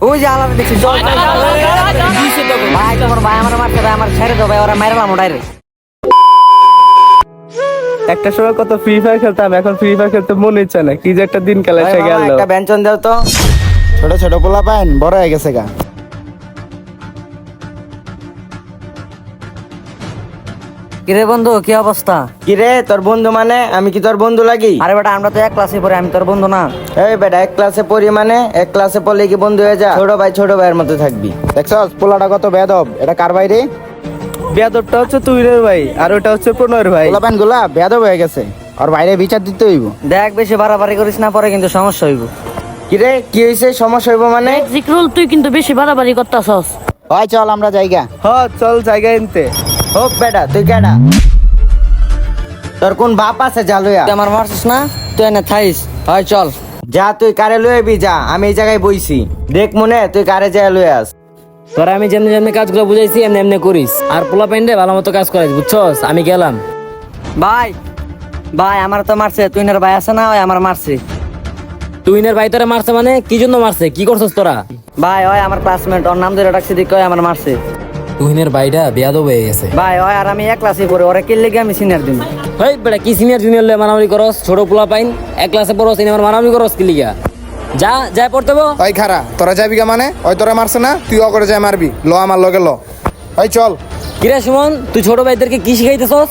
ওই যে আলাদা দেখছি চল ভাই তোমার ভাই আমার মারছে ভাই আমার ছেড়ে দাও ভাই ওরা মারলাম ডাইরেক্ট। একটা সময় কত ফ্রি ফায়ার খেলতাম, এখন ফ্রি ফায়ার খেলতে মনে ইচ্ছা না। কি যে একটা দিন খেলা এসে গেল। একটা ব্যঞ্জন দাও তো। ছোট ছোট পোলা পাইন বড় হয়ে গেছে গা। কিরে বন্ধু কি অবস্থা? কিরে তোর বন্ধু মানে আমি কি তোর বন্ধু লাগি? আরে বেটা আমরা তো এক ক্লাসে পড়ি, আমি তোর বন্ধু না? এই বেটা এক ক্লাসে পড়ি মানে এক ক্লাসে পড়লে কি বন্ধু হয়ে যা? ছোট ভাইয়ের মতো থাকবি। দেখছস পোলাটা কত বেয়াদব। এটা কার ভাই রে? বেয়াদবটা হচ্ছে তুইরের ভাই আর ওটা হচ্ছে প্রণয়ের ভাই। পোলা পাইন গুলা বেয়াদব হয়ে গেছে, আর বাইরে বিচার দিতে হইব। দেখ বেশি বাড়াবাড়ি করিস না, পরে কিন্তু সমস্যা হইব। কিরে কি হইছে? সমস্যা হইব মানে? জিক্রুল তুই কিন্তু বেশি বাড়াবাড়ি করতাছস। হয় চল আমরা জায়গা। চল জায়গায় এনতে। হোক বেটা তুই কেডা? তোর কোন বাপ আছে যা লইয়া? তুই আমার মারছিস না, তুই এনে থাইস। হয় চল যা তুই কারে লই আইবি যা, আমি এই জায়গায় বইছি। দেখ মনে তুই কারে যায় লই আস। তোরা আমি যেমনি যেমনি কাজগুলো বুঝাইছি এমনি এমনি করিস, আর পোলা প্যান্ডে ভালো মতো কাজ করাইস, বুঝছস? আমি গেলাম। ভাই। ভাই আমার তো মারছে, তুই এর ভাই আছে না, ওই আমার মারছে। তুই নের ভাই তোরা মারছে মানে কি জন্য মারছে? কি করছস তোরা? ভাই ওই আমার ক্লাসমেট, ওর নাম ধরে ডাকছি দিকে আমার মারছে। তুহিনের ভাইটা বেয়াদব হয়ে গেছে। ভাই ওই আর আমি এক ক্লাসে পড়ি, ওরা কিনলে গিয়ে আমি সিনিয়র দিন। হেই বেটা কি সিনিয়র জুনিয়র লয়ে মারামারি করস? ছোট পোলা পাইন এক ক্লাসে পড়ো সিনিয়র মারামারি করস কি লিগা? যা যা পড়তে বো। ওই খারা তোরা যাবি গা মানে? ওই তোরা মারছে না, তুই অগরে যাই মারবি। ল আমার লগে ল। ওই চল। কিরে সুমন তুই ছোট ভাইদেরকে কি শিখাইতেছস?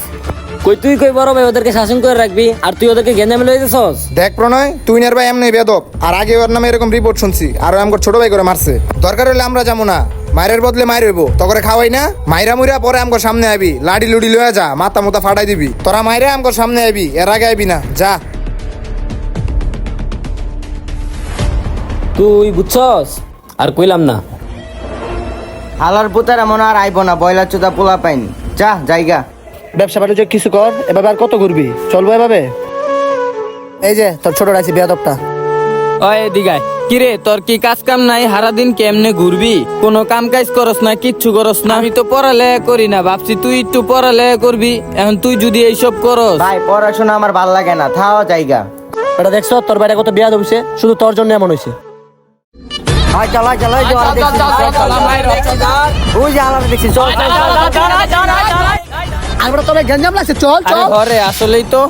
কই তুই কই বড় ভাই ওদেরকে শাসন করে রাখবি আর তুই ওদেরকে গেঞ্জামে লয়ে যাচ্ছস? দেখ প্রণয়, তুই নের ভাই এমনি বেদব, আর আগে ওর নামে এরকম রিপোর্ট শুনছি, আর আমার ছোট ভাই করে মারছে। দরকার হলে আমরা যাবো না, মায়ের বদলে মায়ের হইব। তকরে খাওয়াই না, মাইরা মুইরা পরে আমগো সামনে আবি, লাডি লুডি লয়ে যা, মাথা মুথা ফাটাই দিবি। তোরা মাইরা আমগো সামনে আবি, এর আগে আবি না, যা। তুই বুঝছস? আর কইলাম না। হালার পুতারা মনে আর আইব না, বয়লার চোদা পোলা পাইন। যা জায়গা। ব্যবসা বাণিজ্য কিছু কর, এভাবে আর কত ঘুরবি? চলবো এভাবে। এই যে তোর ছোট রাইছি বেয়াদবটা। ওই দিগাই কিরে তোর কি কাজ কাম নাই? হারা দিন কেমনে ঘুরবি? কোনো কাম কাজ করস না, কিচ্ছু করস না। আমি তো পড়ালেখা করি না, ভাবছি তুই একটু পড়ালেখা করবি। এখন তুই যদি এইসব করস। ভাই পড়াশোনা আমার ভাল লাগে না, থাও জায়গা। এটা দেখছো তোর বাইরে কত বেয়াদব হইছে? শুধু তোর জন্য এমন হইছে। হয় চল হয় চল ওই যে ওরা দেখছি। ওই যে আলাদা দেখছি চল আমরা তোরে গেঞ্জাম লাগছে, চল আরে ঘরে আসলেই তো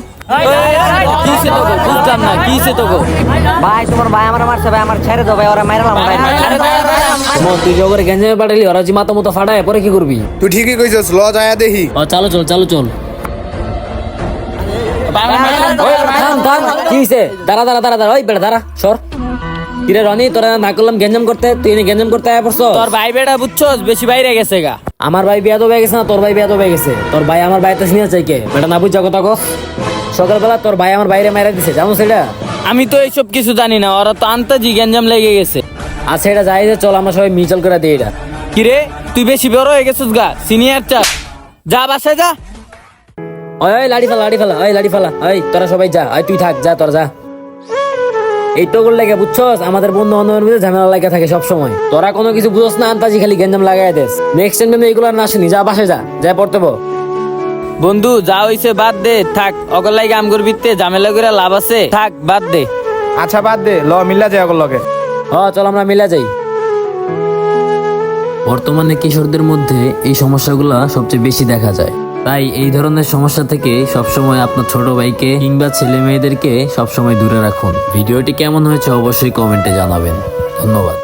কিসে তো গো? বুঝলাম না কিসে তো গো? ভাই তোমার ভাই আমার মারছে ভাই আমার ছেড়ে দাও ভাই ওরা মারলাম ডাইরেক্ট। সুমন তুই জগরে গেঞ্জামে পাঠালি, ওরা যে মাথা মতো ফাটায় পরে কি করবি? তুই ঠিকই কইছস, ল যায়া দেখি। চালু চল চালু চল। থাম থাম কি হইছে? দাঁড়া দাঁড়া দাঁড়া দাঁড়া, ওই বেটা দাঁড়া সর। কিরে রনি তোরা না করলাম গেঞ্জাম করতে, তুই এনে গেঞ্জাম করতে আয়া পড়ছস? তোর ভাই বেটা বুঝছস বেশি বাইরে গেছে গা। আমার ভাই বেয়াদব হয়ে গেছে না তোর ভাই বেয়াদব হয়ে গেছে? তোর ভাই আমার ভাইতে সিনিয়র চাই কে? বেটা না বুঝা কথা কস। সকালবেলা তোর ভাই আমার বাইরে মাইরা দিছে, জানো সেটা? আমি তো এইসব কিছু জানি না, ওরা তো আন্তাজি গ্যাঞ্জাম লেগে গেছে। আচ্ছা এটা যাই যে চল আমরা সবাই মিচল করে দিই এটা। কিরে তুই বেশি বড় হয়ে গেছিস গা, সিনিয়র চাপ। যা বাসায় যা। ওই ওই লাড়ি ফেলা লাড়ি ফেলা, ওই লাড়ি ফেলা, ওই তোরা সবাই যা, ওই তুই থাক, যা তোর যা। এই তো গুলো লাগে বুঝছস, আমাদের বন্ধু বান্ধবের মধ্যে ঝামেলা লাগা থাকে সব সময়। তোরা কোনো কিছু বুঝছ না, আন্তাজি খালি গেঞ্জাম লাগাই দেস। নেক্সট টাইম তুমি এইগুলো আর না আসেনি, যা বাসায় যা, যা পড়তে বো। বন্ধু যা হইছে বাদ দে, থাক। অগলাই কাম করবি তে ঝামেলা করে লাভ আছে, থাক বাদ দে। আচ্ছা বাদ দে, ল মিল্লা যায় ওগুলো লগে। চল আমরা মিলা যাই। বর্তমানে কিশোরদের মধ্যে এই সমস্যাগুলো সবচেয়ে বেশি দেখা যায়, তাই এই ধরনের সমস্যা থেকে সবসময় আপনার ছোট ভাইকে কিংবা ছেলে মেয়েদেরকে সবসময় দূরে রাখুন। ভিডিওটি কেমন হয়েছে অবশ্যই কমেন্টে জানাবেন। ধন্যবাদ।